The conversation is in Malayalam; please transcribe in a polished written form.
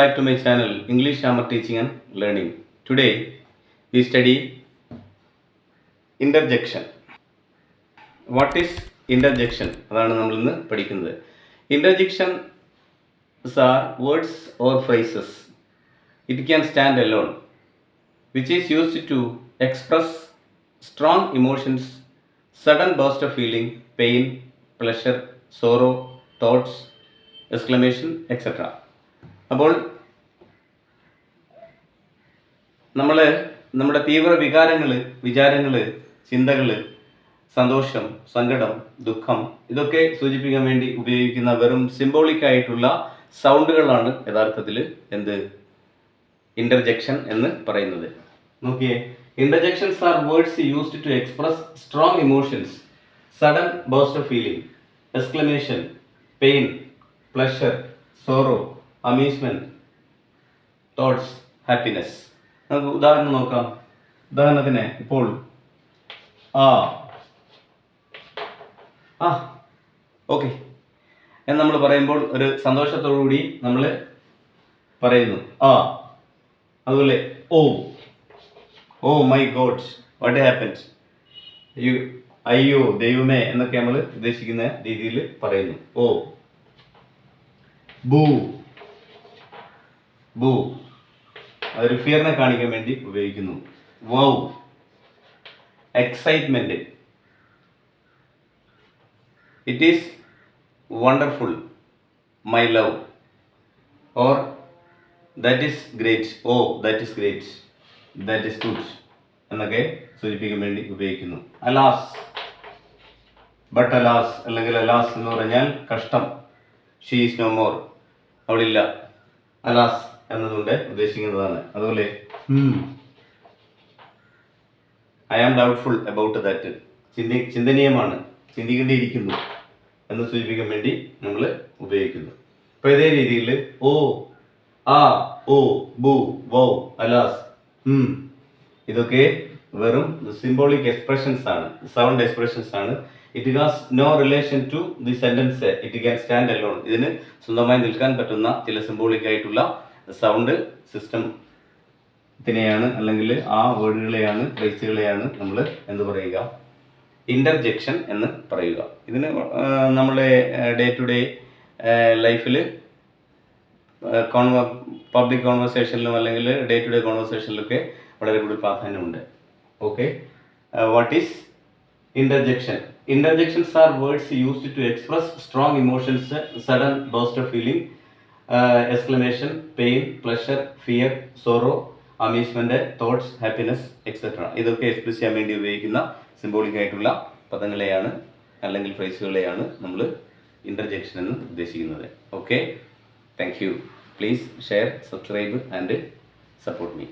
back to my channel English Grammar Teaching and Learning. Today we study interjection. What is interjection? അതാണ് നമ്മൾ ഇന്ന് പഠിക്കുന്നത്. Interjections are words or phrases. It can stand alone, which is used to express strong emotions, sudden burst of feeling, pain, pleasure, sorrow, thoughts, exclamation, etc. അപ്പോൾ നമ്മുടെ തീവ്ര വിചാരങ്ങൾ, ചിന്തകൾ, സന്തോഷം, സങ്കടം, ദുഃഖം ഇതൊക്കെ സൂചിപ്പിക്കാൻ വേണ്ടി ഉപയോഗിക്കുന്ന വെറും സിംബോളിക് ആയിട്ടുള്ള സൗണ്ടുകളാണ് യഥാർത്ഥത്തിൽ ഇന്റർജെക്ഷൻ എന്ന് പറയുന്നത്. നോക്കിയേ, interjections are words used to express strong emotions, sudden burst of feeling, exclamation, pain, pleasure, sorrow, amusement, thoughts, happiness. നമുക്ക് ഉദാഹരണം നോക്കാം. ഉദാഹരണത്തിന് ഇപ്പോൾ ഓക്കെ എന്ന് നമ്മൾ പറയുമ്പോൾ ഒരു സന്തോഷത്തോടുകൂടി നമ്മൾ പറയുന്നു അതുപോലെ oh my God what happened, അയ്യോ ദൈവമേ എന്നൊക്കെ നമ്മൾ ഉദ്ദേശിക്കുന്ന രീതിയിൽ പറയുന്നു. ബൂ അതൊരു ഫിയറിനെ കാണിക്കാൻ വേണ്ടി ഉപയോഗിക്കുന്നു. Wow excitement, it is wonderful, my love, or that is great, that is great, that is good എന്നൊക്കെ സൂചിപ്പിക്കാൻ വേണ്ടി ഉപയോഗിക്കുന്നു. അലാസ്, ബട്ട് അലാസ് അല്ലെങ്കിൽ അലാസ് എന്ന് പറഞ്ഞാൽ കഷ്ടം. ഷീ ഈസ് നോ മോർ, അവളില്ല. അലാസ് എന്നതുകൊണ്ട് ഉദ്ദേശിക്കുന്നതാണ്. അതുപോലെ I am doubtful about that, ചിന്തനീയമാണ്, ചിന്തിക്കേണ്ടിയിരിക്കുന്നു എന്ന് സൂചിപ്പിക്കാൻ വേണ്ടി നമ്മൾ ഉപയോഗിക്കുന്നു. അപ്പൊ ഇതേ രീതിയിൽ ബു, വൗ, അലാസ്, ഇതൊക്കെ വെറും സിംബോളിക് എക്സ്പ്രഷൻസ് ആണ്, സൗണ്ട് എക്സ്പ്രഷൻസ് ആണ്. It has no relation to the sentence, it can stand alone. ഇതിന് സ്വന്തമായി നിൽക്കാൻ പറ്റുന്ന ചില സിംബോളിക് ആയിട്ടുള്ള സൗണ്ട് സിസ്റ്റത്തിനെയാണ് അല്ലെങ്കിൽ ആ വേർഡുകളെയാണ്, ഫ്രേസുകളെയാണ് നമ്മൾ എന്ത് പറയുക, ഇന്റർജെക്ഷൻ എന്ന് പറയുക. ഇതിന് നമ്മുടെ ഡേ ടു ഡേ ലൈഫിൽ പബ്ലിക് കോൺവെർസേഷനിലും അല്ലെങ്കിൽ ഡേ ടു ഡേ കോൺവെർസേഷനിലൊക്കെ വളരെ കൂടുതൽ പ്രാധാന്യമുണ്ട്. Okay, what is interjection? Interjections are words used to express strong emotions, sudden burst of feeling, exclamation, pain, pleasure, fear, sorrow, amusement, thoughts, happiness, etc. ഇതൊക്കെ എക്സ്പ്രസ് ചെയ്യാൻ വേണ്ടി ഉപയോഗിക്കുന്ന സിംബോളിക് ആയിട്ടുള്ള പദങ്ങളെയാണ് അല്ലെങ്കിൽ ഫ്രേസുകളെയാണ് നമ്മൾ ഇന്റർജെക്ഷൻ എന്ന് ഉദ്ദേശിക്കുന്നത്. Okay, thank you. Please share, subscribe and support me.